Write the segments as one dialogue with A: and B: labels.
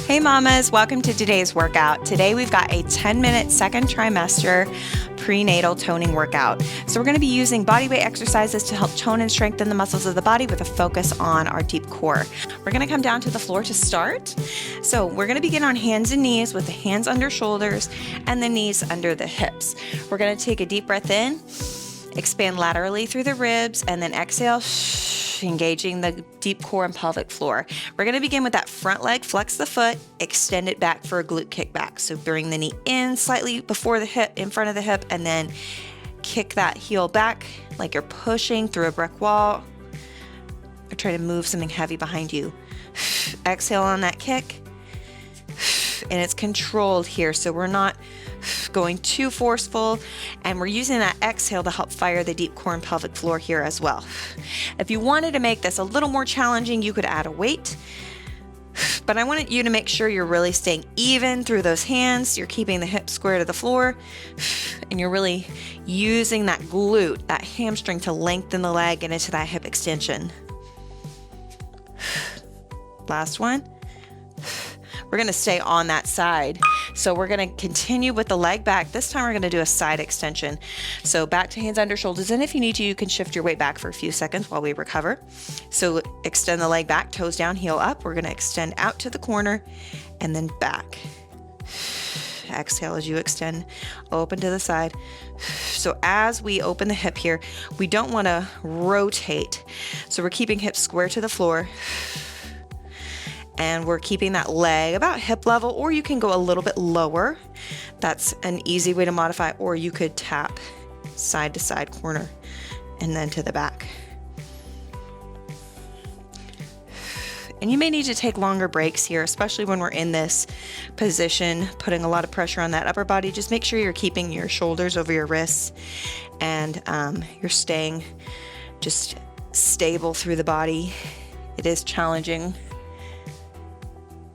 A: Hey mamas, welcome to today's workout. Today we've got a 10-minute second trimester prenatal toning workout. So we're going to be using bodyweight exercises to help tone and strengthen the muscles of the body with a focus on our deep core. We're going to come down to the floor to start. So we're going to begin on hands and knees with the hands under shoulders and the knees under the hips. We're going to take a deep breath in, expand laterally through the ribs, and then exhale, engaging the deep core and pelvic floor. We're going to begin with that front leg, flex the foot, extend it back for a glute kick back. So bring the knee in slightly before the hip, in front of the hip, and then kick that heel back like you're pushing through a brick wall or try to move something heavy behind you. Exhale on that kick, and it's controlled here, so we're not going too forceful, and we're using that exhale to help fire the deep core and pelvic floor here as well. If you wanted to make this a little more challenging, you could add a weight, but I wanted you to make sure you're really staying even through those hands, you're keeping the hips square to the floor, and you're really using that glute, that hamstring, to lengthen the leg and into that hip extension. Last one. We're going to stay on that side. So we're going to continue with the leg back. This time we're going to do a side extension. So back to hands under shoulders. And if you need to, you can shift your weight back for a few seconds while we recover. So extend the leg back, toes down, heel up. We're going to extend out to the corner and then back. Exhale as you extend, open to the side. So as we open the hip here, we don't want to rotate. So we're keeping hips square to the floor. And we're keeping that leg about hip level, or you can go a little bit lower. That's an easy way to modify, or you could tap side to side corner and then to the back. And you may need to take longer breaks here, especially when we're in this position, putting a lot of pressure on that upper body. Just make sure you're keeping your shoulders over your wrists and you're staying just stable through the body. It is challenging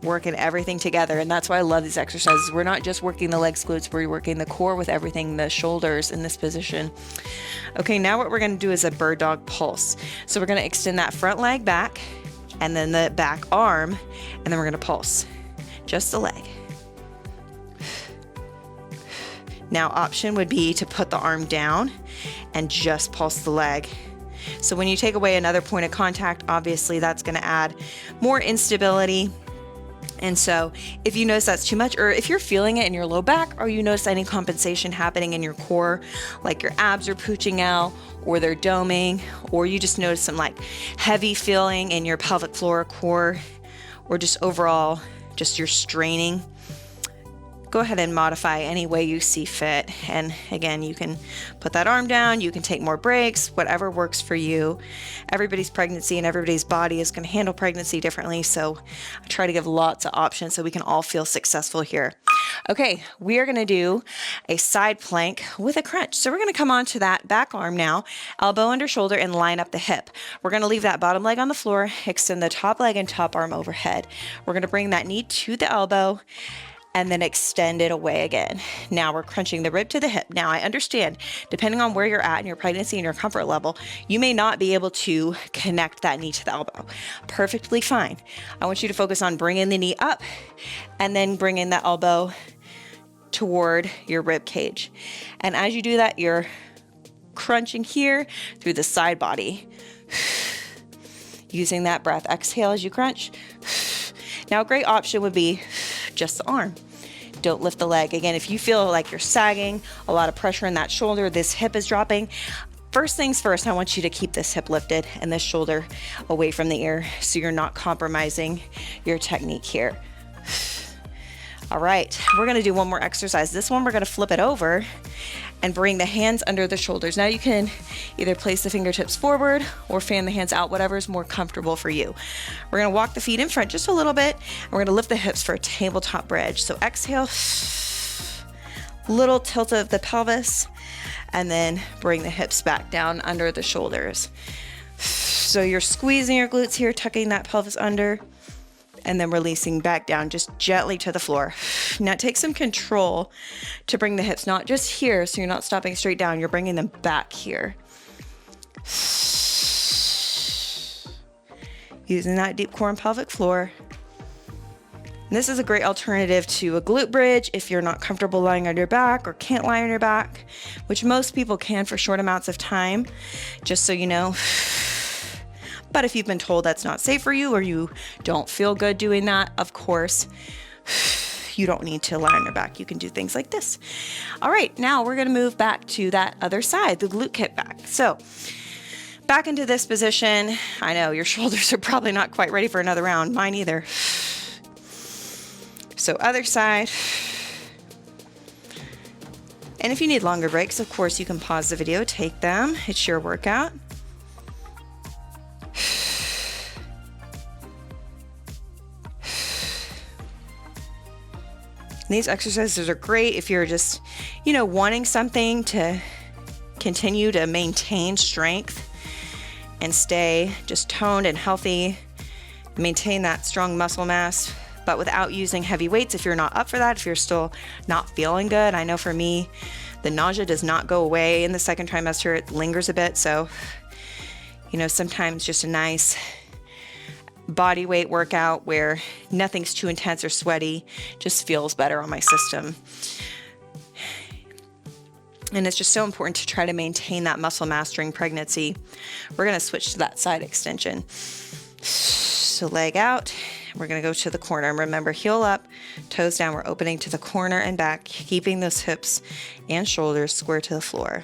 A: working everything together, and that's why I love these exercises. We're not just working the legs, glutes, we're working the core with everything, the shoulders in this position. Okay, now what we're going to do is a bird dog pulse. So we're going to extend that front leg back and then the back arm, and then we're going to pulse just the leg. Now option would be to put the arm down and just pulse the leg. So when you take away another point of contact, obviously that's going to add more instability. And so if you notice that's too much, or if you're feeling it in your low back, or you notice any compensation happening in your core, like your abs are pooching out or they're doming, or you just notice some like heavy feeling in your pelvic floor, core, or just overall, just you're straining, go ahead and modify any way you see fit. And again, you can put that arm down, you can take more breaks, whatever works for you. Everybody's pregnancy and everybody's body is going to handle pregnancy differently. So I try to give lots of options so we can all feel successful here. Okay, we are going to do a side plank with a crunch. So we're going to come onto that back arm now, elbow under shoulder, and line up the hip. We're going to leave that bottom leg on the floor, extend the top leg and top arm overhead. We're going to bring that knee to the elbow and then extend it away again. Now we're crunching the rib to the hip. Now I understand, depending on where you're at in your pregnancy and your comfort level, you may not be able to connect that knee to the elbow. Perfectly fine. I want you to focus on bringing the knee up and then bringing the elbow toward your rib cage. And as you do that, you're crunching here through the side body. Using that breath. Exhale as you crunch. Now a great option would be just the arm. Don't lift the leg. Again, if you feel like you're sagging, a lot of pressure in that shoulder, this hip is dropping, first things first, I want you to keep this hip lifted and this shoulder away from the ear so you're not compromising your technique here. All right, we're going to do one more exercise. This one, we're going to flip it over and bring the hands under the shoulders. Now you can either place the fingertips forward or fan the hands out, whatever is more comfortable for you. We're going to walk the feet in front just a little bit, and we're going to lift the hips for a tabletop bridge. So exhale, little tilt of the pelvis, and then bring the hips back down under the shoulders. So you're squeezing your glutes here, tucking that pelvis under, and then releasing back down just gently to the floor. Now take some control to bring the hips not just here, so you're not stopping straight down, you're bringing them back here. Using that deep core and pelvic floor. And this is a great alternative to a glute bridge if you're not comfortable lying on your back or can't lie on your back, which most people can for short amounts of time, just so you know. But if you've been told that's not safe for you or you don't feel good doing that, of course, you don't need to lie on your back. You can do things like this. All right, now we're gonna move back to that other side, the glute kickback. So back into this position. I know your shoulders are probably not quite ready for another round. Mine either. So other side. And if you need longer breaks, of course, you can pause the video, take them. It's your workout. These exercises are great if you're just, wanting something to continue to maintain strength and stay just toned and healthy, maintain that strong muscle mass, but without using heavy weights if you're not up for that, if you're still not feeling good. I know for me, the nausea does not go away in the second trimester. It lingers a bit. So, sometimes just a nice body weight workout where nothing's too intense or sweaty just feels better on my system. And it's just so important to try to maintain that muscle mass during pregnancy. We're going to switch to that side extension. So leg out, we're going to go to the corner. And remember, heel up, toes down. We're opening to the corner and back, keeping those hips and shoulders square to the floor.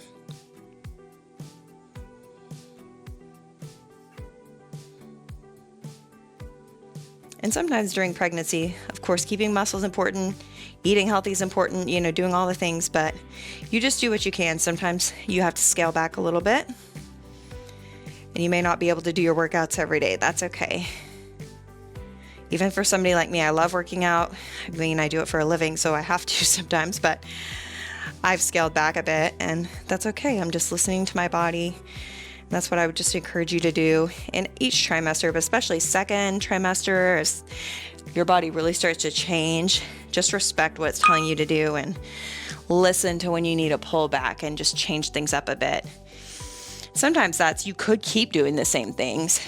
A: And sometimes during pregnancy, of course, keeping muscle is important, eating healthy is important, doing all the things, but you just do what you can. Sometimes you have to scale back a little bit, and you may not be able to do your workouts every day. That's okay. Even for somebody like me, I love working out. I do it for a living, so I have to sometimes, but I've scaled back a bit, and that's okay. I'm just listening to my body. That's what I would just encourage you to do in each trimester, but especially second trimester, as your body really starts to change. Just respect what it's telling you to do and listen to when you need to pull back and just change things up a bit. Sometimes you could keep doing the same things.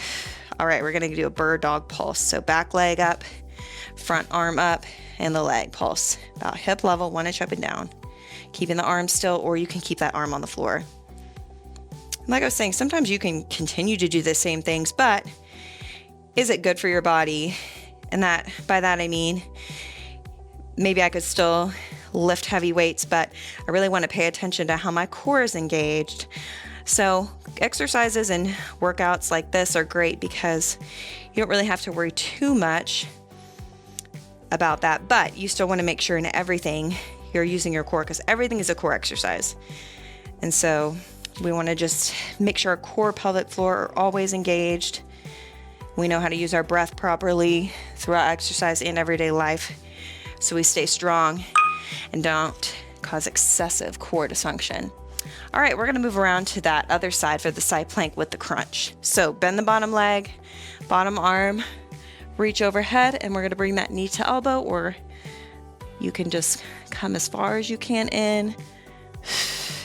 A: All right, we're gonna do a bird dog pulse. So back leg up, front arm up, and the leg pulse. About hip level, 1 inch up and down. Keeping the arm still, or you can keep that arm on the floor. Like I was saying, sometimes you can continue to do the same things, but is it good for your body? And by that I mean, maybe I could still lift heavy weights, but I really want to pay attention to how my core is engaged. So exercises and workouts like this are great because you don't really have to worry too much about that, but you still want to make sure in everything you're using your core, because everything is a core exercise. And so we want to just make sure our core, pelvic floor are always engaged. We know how to use our breath properly throughout exercise and everyday life, so we stay strong and don't cause excessive core dysfunction. All right, we're going to move around to that other side for the side plank with the crunch. So bend the bottom leg, bottom arm, reach overhead, and we're going to bring that knee to elbow, or you can just come as far as you can in,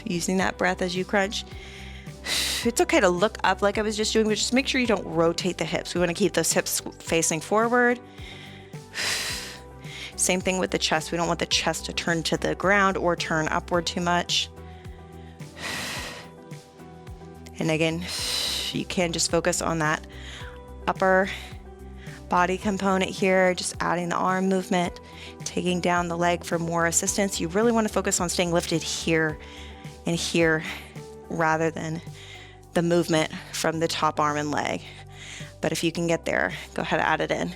A: using that breath as you crunch. It's okay to look up like I was just doing, but just make sure you don't rotate the hips. We want to keep those hips facing forward. Same thing with the chest. We don't want the chest to turn to the ground or turn upward too much. And again, you can just focus on that upper body component here, just adding the arm movement, taking down the leg for more assistance. You really want to focus on staying lifted here and here rather than the movement from the top arm and leg. But if you can get there, go ahead and add it in.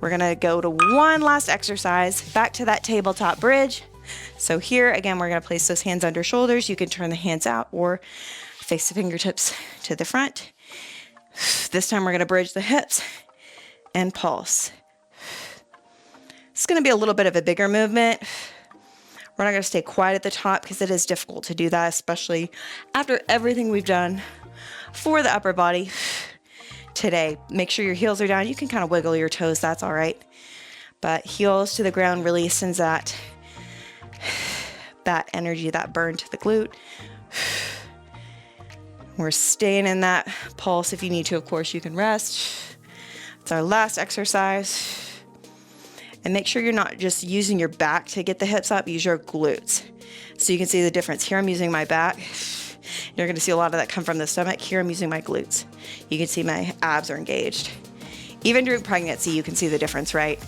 A: We're gonna go to one last exercise, back to that tabletop bridge. So here, again, we're gonna place those hands under shoulders. You can turn the hands out or face the fingertips to the front. This time we're gonna bridge the hips and pulse. It's gonna be a little bit of a bigger movement. We're not gonna stay quiet at the top because it is difficult to do that, especially after everything we've done for the upper body today. Make sure your heels are down. You can kind of wiggle your toes, that's all right. But heels to the ground really sends that energy, that burn to the glute. We're staying in that pulse. If you need to, of course, you can rest. It's our last exercise. And make sure you're not just using your back to get the hips up, use your glutes. So you can see the difference. Here I'm using my back. You're gonna see a lot of that come from the stomach. Here I'm using my glutes. You can see my abs are engaged. Even during pregnancy, you can see the difference, right?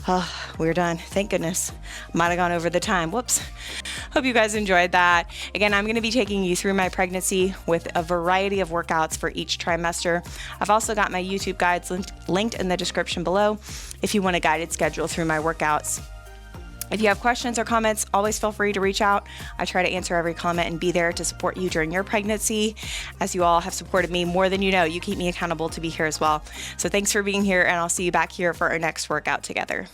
A: Oh, we're done. Thank goodness. Might have gone over the time. Whoops. Hope you guys enjoyed that. Again, I'm going to be taking you through my pregnancy with a variety of workouts for each trimester. I've also got my YouTube guides linked in the description below if you want a guided schedule through my workouts. If you have questions or comments, always feel free to reach out. I try to answer every comment and be there to support you during your pregnancy. As you all have supported me more than you know, you keep me accountable to be here as well. So thanks for being here, and I'll see you back here for our next workout together.